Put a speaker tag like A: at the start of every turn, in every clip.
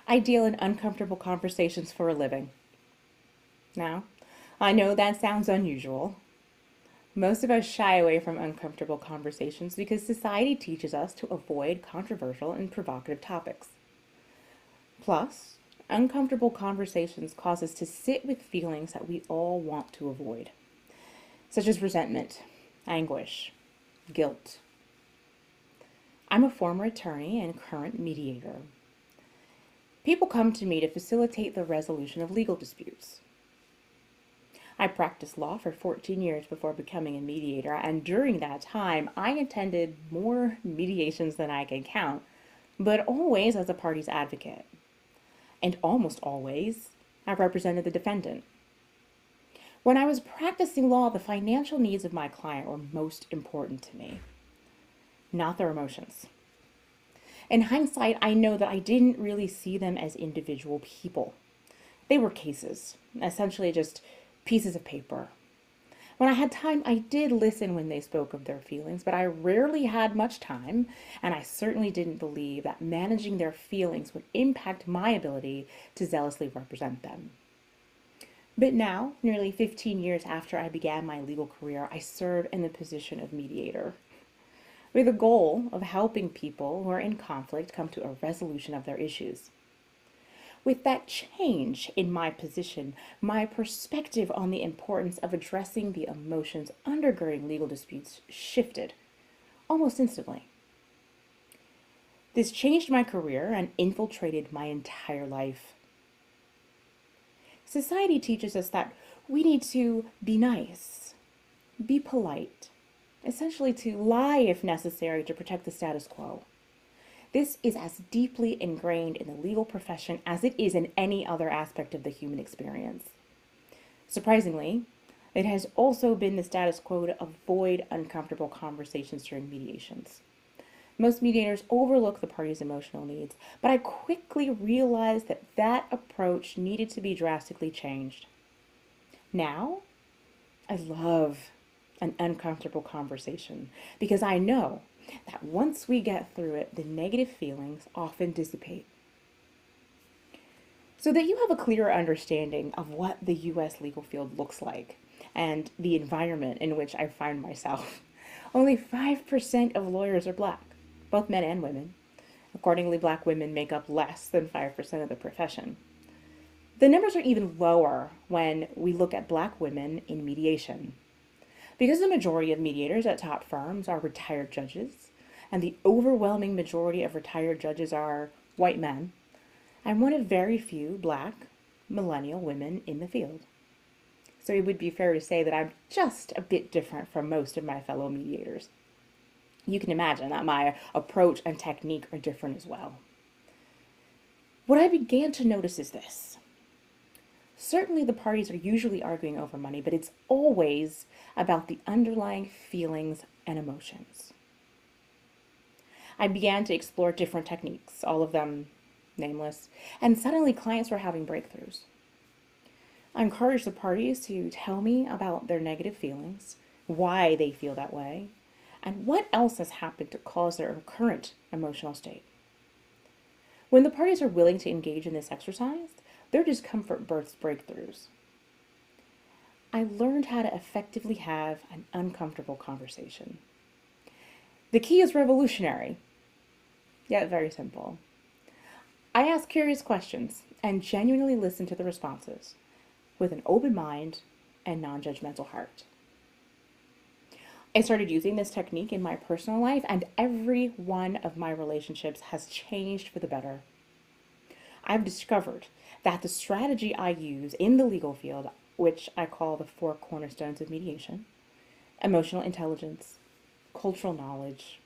A: I deal in uncomfortable conversations for a living. Now, I know that sounds unusual. Most of us shy away from uncomfortable conversations because society teaches us to avoid controversial and provocative topics. Plus, uncomfortable conversations cause us to sit with feelings that we all want to avoid, such as resentment, anguish, guilt. I'm a former attorney and current mediator. People come to me to facilitate the resolution of legal disputes. I practiced law for 14 years before becoming a mediator, and during that time, I attended more mediations than I can count, but always as a party's advocate. And almost always, I represented the defendant. When I was practicing law, the financial needs of my client were most important to me, not their emotions. In hindsight, I know that I didn't really see them as individual people. They were cases, essentially just pieces of paper. When I had time, I did listen when they spoke of their feelings, but I rarely had much time, and I certainly didn't believe that managing their feelings would impact my ability to zealously represent them. But now, nearly 15 years after I began my legal career, I serve in the position of mediator, with the goal of helping people who are in conflict come to a resolution of their issues. With that change in my position, my perspective on the importance of addressing the emotions undergirding legal disputes shifted almost instantly. This changed my career and infiltrated my entire life. Society teaches us that we need to be nice, be polite, essentially to lie if necessary to protect the status quo. This is as deeply ingrained in the legal profession as it is in any other aspect of the human experience. Surprisingly, it has also been the status quo to avoid uncomfortable conversations during mediations. Most mediators overlook the party's emotional needs, but I quickly realized that that approach needed to be drastically changed. Now, I love an uncomfortable conversation because I know that once we get through it, the negative feelings often dissipate. So that you have a clearer understanding of what the US legal field looks like and the environment in which I find myself. Only 5% of lawyers are black, both men and women. Accordingly, black women make up less than 5% of the profession. The numbers are even lower when we look at black women in mediation. Because the majority of mediators at top firms are retired judges, and the overwhelming majority of retired judges are white men, I'm one of very few black millennial women in the field. So it would be fair to say that I'm just a bit different from most of my fellow mediators. You can imagine that my approach and technique are different as well. What I began to notice is this. Certainly the parties are usually arguing over money, but it's always about the underlying feelings and emotions. I began to explore different techniques, all of them nameless, and suddenly clients were having breakthroughs. I encouraged the parties to tell me about their negative feelings, why they feel that way, and what else has happened to cause their current emotional state. When the parties are willing to engage in this exercise, their discomfort births breakthroughs. I learned how to effectively have an uncomfortable conversation. The key is revolutionary, yet very simple. I ask curious questions and genuinely listen to the responses with an open mind and non-judgmental heart. I started using this technique in my personal life, and every one of my relationships has changed for the better. I've discovered that the strategy I use in the legal field, which I call the 4 cornerstones of mediation, emotional intelligence, cultural knowledge,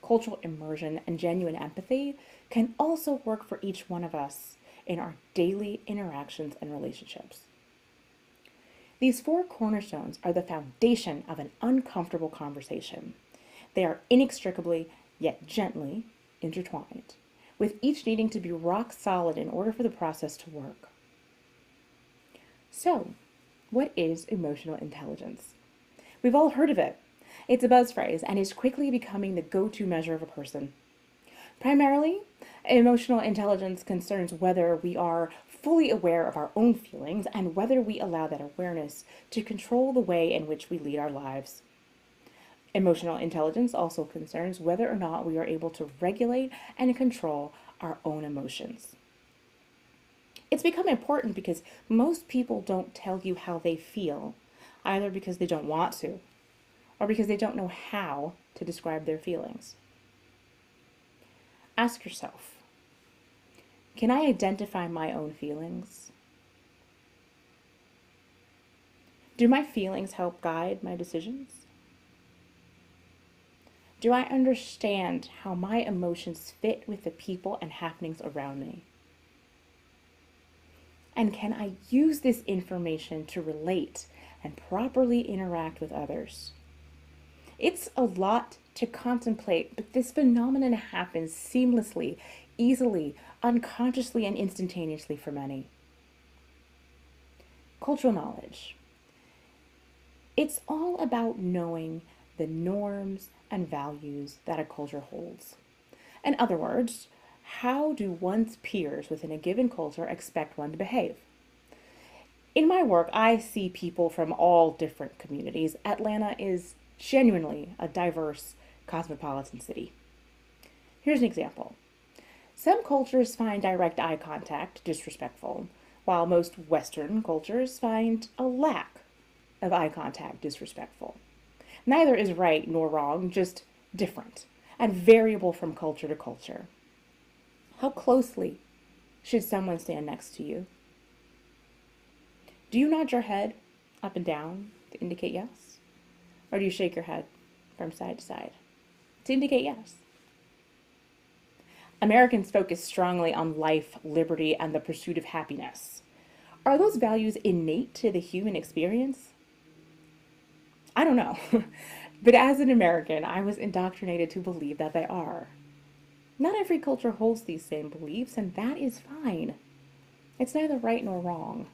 A: cultural immersion, and genuine empathy, can also work for each one of us in our daily interactions and relationships. These 4 cornerstones are the foundation of an uncomfortable conversation. They are inextricably, yet gently, intertwined, with each needing to be rock solid in order for the process to work. So, what is emotional intelligence? We've all heard of it. It's a buzz phrase and is quickly becoming the go-to measure of a person. Primarily, Emotional intelligence concerns whether we are fully aware of our own feelings and whether we allow that awareness to control the way in which we lead our lives. Emotional intelligence also concerns whether or not we are able to regulate and control our own emotions. It's become important because most people don't tell you how they feel, either because they don't want to or because they don't know how to describe their feelings. Ask yourself, can I identify my own feelings? Do my feelings help guide my decisions? Do I understand how my emotions fit with the people and happenings around me? And can I use this information to relate and properly interact with others? It's a lot to contemplate, but this phenomenon happens seamlessly, easily, unconsciously, and instantaneously for many. Cultural knowledge. It's all about knowing the norms and values that a culture holds. In other words, how do one's peers within a given culture expect one to behave? In my work, I see people from all different communities. Atlanta is genuinely a diverse cosmopolitan city. Here's an example. Some cultures find direct eye contact disrespectful, while most Western cultures find a lack of eye contact disrespectful. Neither is right nor wrong, just different and variable from culture to culture. How closely should someone stand next to you? Do you nod your head up and down to indicate yes? Or do you shake your head from side to side to indicate yes? Americans focus strongly on life, liberty, and the pursuit of happiness. Are those values innate to the human experience? I don't know. But as an American, I was indoctrinated to believe that they are. Not every culture holds these same beliefs, and that is fine. It's neither right nor wrong.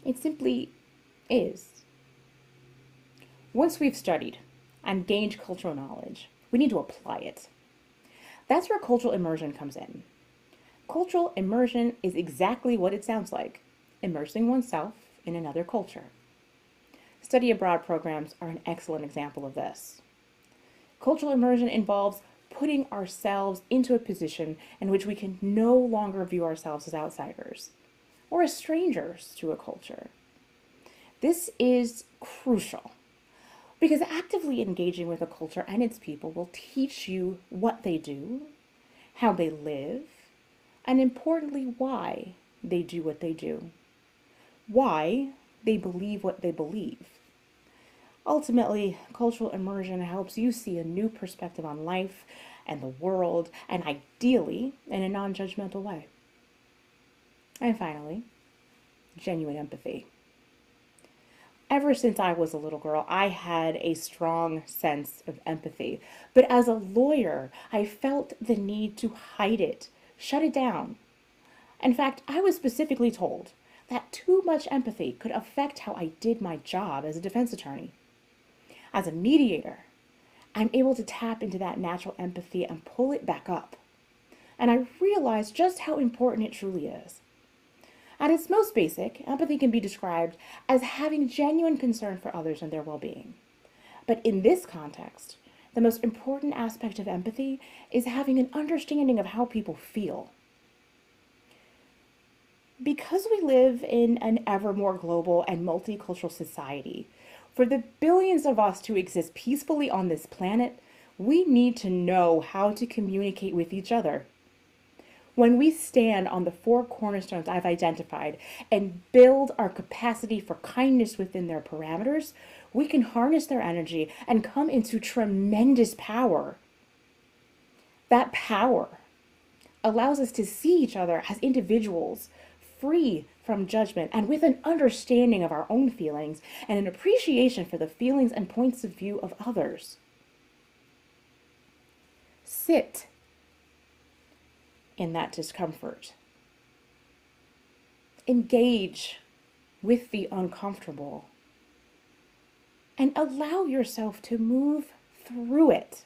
A: It simply is. Once we've studied and gained cultural knowledge, we need to apply it. That's where cultural immersion comes in. Cultural immersion is exactly what it sounds like, immersing oneself in another culture. Study abroad programs are an excellent example of this. Cultural immersion involves putting ourselves into a position in which we can no longer view ourselves as outsiders or as strangers to a culture. This is crucial because actively engaging with a culture and its people will teach you what they do, how they live, and importantly, why they do what they do, why they believe what they believe. Ultimately, cultural immersion helps you see a new perspective on life and the world, and ideally, in a non-judgmental way. And finally, genuine empathy. Ever since I was a little girl, I had a strong sense of empathy. But as a lawyer, I felt the need to hide it, shut it down. In fact, I was specifically told that too much empathy could affect how I did my job as a defense attorney. As a mediator, I'm able to tap into that natural empathy and pull it back up. And I realized just how important it truly is. At its most basic, empathy can be described as having genuine concern for others and their well-being. But in this context, the most important aspect of empathy is having an understanding of how people feel. Because we live in an ever more global and multicultural society, for the billions of us to exist peacefully on this planet, we need to know how to communicate with each other. When we stand on the 4 cornerstones I've identified and build our capacity for kindness within their parameters, we can harness their energy and come into tremendous power. That power allows us to see each other as individuals, free from judgment and with an understanding of our own feelings and an appreciation for the feelings and points of view of others. Sit in that discomfort. Engage with the uncomfortable and allow yourself to move through it.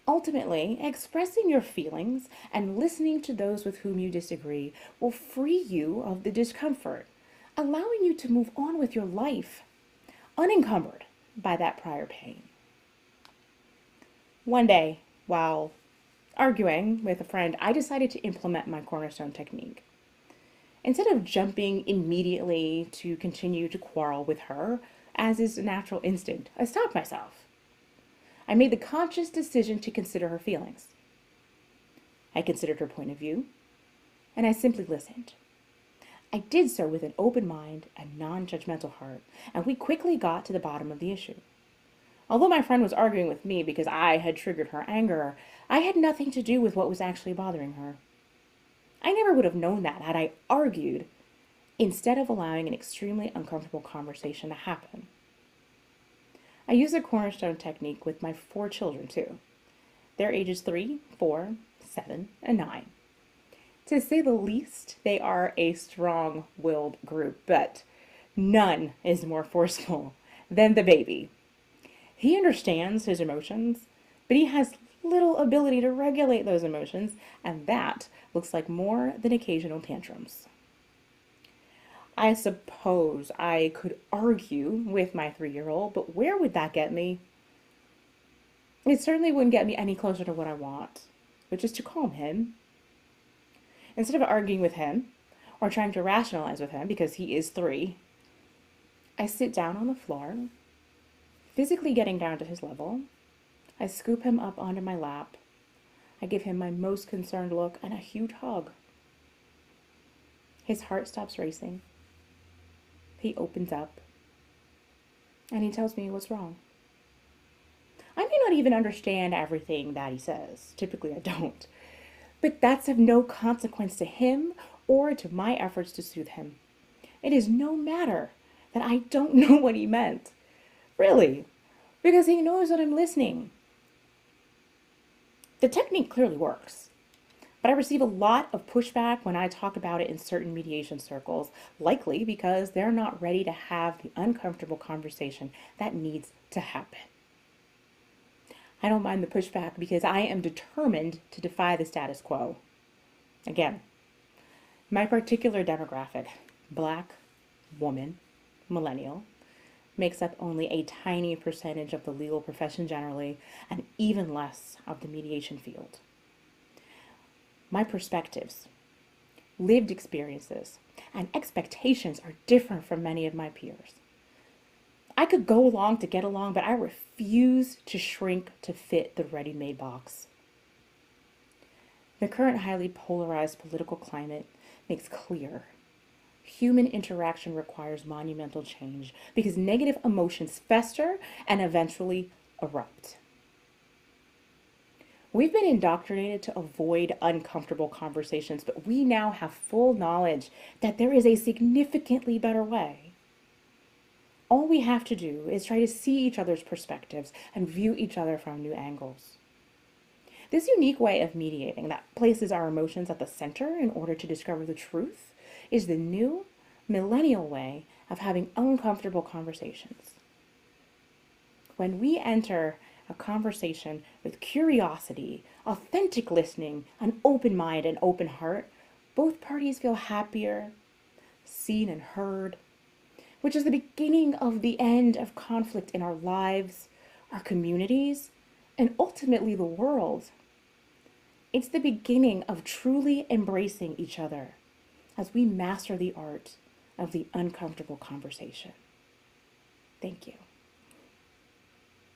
A: Ultimately, expressing your feelings and listening to those with whom you disagree will free you of the discomfort, allowing you to move on with your life, unencumbered by that prior pain. One day, while arguing with a friend, I decided to implement my cornerstone technique. Instead of jumping immediately to continue to quarrel with her, as is a natural instinct, I stopped myself. I made the conscious decision to consider her feelings. I considered her point of view, and I simply listened. I did so with an open mind and non-judgmental heart, and we quickly got to the bottom of the issue. Although my friend was arguing with me because I had triggered her anger, I had nothing to do with what was actually bothering her. I never would have known that had I argued instead of allowing an extremely uncomfortable conversation to happen. I use the cornerstone technique with my 4 children too. They're ages 3, 4, 7, and 9. To say the least, they are a strong-willed group, but none is more forceful than the baby. He understands his emotions, but he has little ability to regulate those emotions, and that looks like more than occasional tantrums. I suppose I could argue with my 3-year-old, but where would that get me? It certainly wouldn't get me any closer to what I want, which is to calm him. Instead of arguing with him or trying to rationalize with him because he is 3, I sit down on the floor, physically getting down to his level. I scoop him up onto my lap. I give him my most concerned look and a huge hug. His heart stops racing. He opens up and he tells me what's wrong. I may not even understand everything that he says. Typically, I don't. But that's of no consequence to him or to my efforts to soothe him. It is no matter that I don't know what he meant. Really, because he knows that I'm listening. The technique clearly works, but I receive a lot of pushback when I talk about it in certain mediation circles, likely because they're not ready to have the uncomfortable conversation that needs to happen. I don't mind the pushback because I am determined to defy the status quo. Again, my particular demographic, Black, woman, millennial, makes up only a tiny percentage of the legal profession generally, and even less of the mediation field. My perspectives, lived experiences, and expectations are different from many of my peers. I could go along to get along, but I refuse to shrink to fit the ready-made box. The current highly polarized political climate makes clear human interaction requires monumental change because negative emotions fester and eventually erupt. We've been indoctrinated to avoid uncomfortable conversations, but we now have full knowledge that there is a significantly better way. All we have to do is try to see each other's perspectives and view each other from new angles. This unique way of mediating that places our emotions at the center in order to discover the truth is the new millennial way of having uncomfortable conversations. When we enter a conversation with curiosity, authentic listening, an open mind and open heart, both parties feel happier, seen and heard, which is the beginning of the end of conflict in our lives, our communities, and ultimately the world. It's the beginning of truly embracing each other as we master the art of the uncomfortable conversation. Thank you.